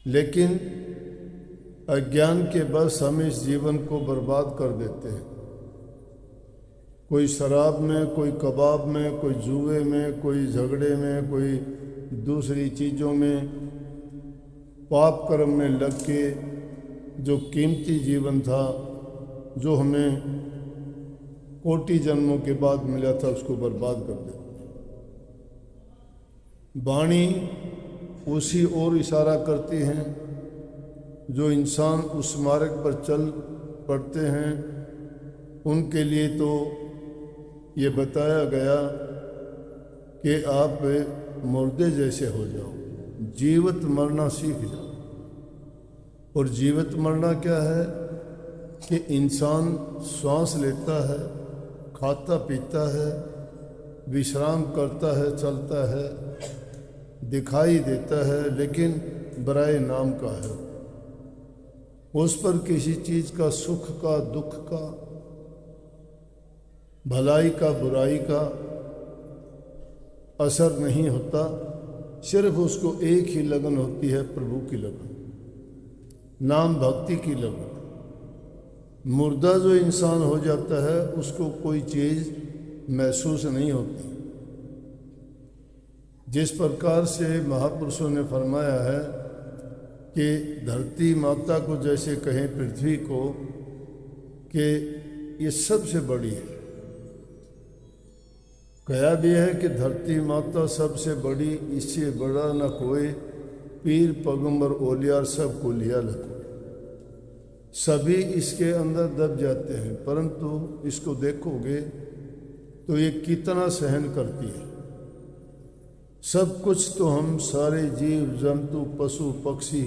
लेकिन अज्ञान के बस हम इस जीवन को बर्बाद कर देते हैं। कोई शराब में, कोई कबाब में, कोई जुए में, कोई झगड़े में, कोई दूसरी चीज़ों में, पाप कर्म में लग के जो कीमती जीवन था, जो हमें कोटि जन्मों के बाद मिला था, उसको बर्बाद कर देते। वाणी उसी ओर इशारा करती हैं। जो इंसान उस मार्ग पर चल पड़ते हैं उनके लिए तो ये बताया गया कि आप मुर्दे जैसे हो जाओ, जीवित मरना सीख जाओ। और जीवित मरना क्या है कि इंसान श्वास लेता है, खाता पीता है, विश्राम करता है, चलता है, दिखाई देता है, लेकिन बराए नाम का है। उस पर किसी चीज़ का, सुख का, दुख का, भलाई का, बुराई का असर नहीं होता। सिर्फ उसको एक ही लगन होती है, प्रभु की लगन, नाम भक्ति की लगन। मुर्दा जो इंसान हो जाता है उसको कोई चीज़ महसूस नहीं होती। जिस प्रकार से महापुरुषों ने फरमाया है कि धरती माता को जैसे कहें पृथ्वी को कि ये सबसे बड़ी है, कहा भी है कि धरती माता सबसे बड़ी, इससे बड़ा न कोई, पीर पैगंबर ओलियार सब को लिया लको। सभी इसके अंदर दब जाते हैं, परंतु इसको देखोगे तो ये कितना सहन करती है। सब कुछ तो हम सारे जीव जंतु, पशु पक्षी,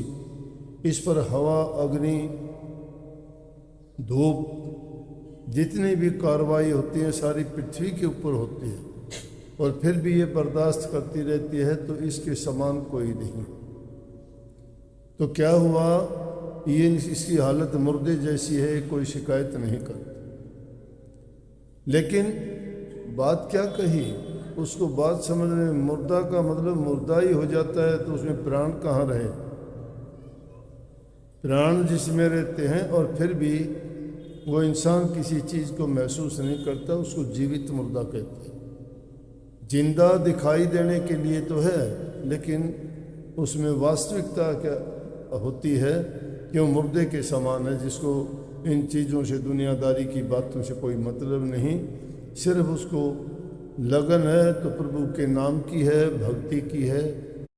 इस पर हवा, अग्नि, धूप, जितनी भी कार्रवाई होती है सारी पृथ्वी के ऊपर होती है, और फिर भी ये बर्दाश्त करती रहती है। तो इसके समान कोई नहीं। तो क्या हुआ, ये इसकी हालत मुर्दे जैसी है, कोई शिकायत नहीं करती। लेकिन बात क्या कही, उसको बात समझने में, मुर्दा का मतलब मुर्दा ही हो जाता है तो उसमें प्राण कहाँ रहे। प्राण जिसमें रहते हैं और फिर भी वो इंसान किसी चीज़ को महसूस नहीं करता, उसको जीवित मुर्दा कहते हैं। जिंदा दिखाई देने के लिए तो है, लेकिन उसमें वास्तविकता क्या होती है कि वो मुर्दे के समान है, जिसको इन चीज़ों से, दुनियादारी की बातों से कोई मतलब नहीं। सिर्फ उसको लगन है तो प्रभु के नाम की है, भक्ति की है,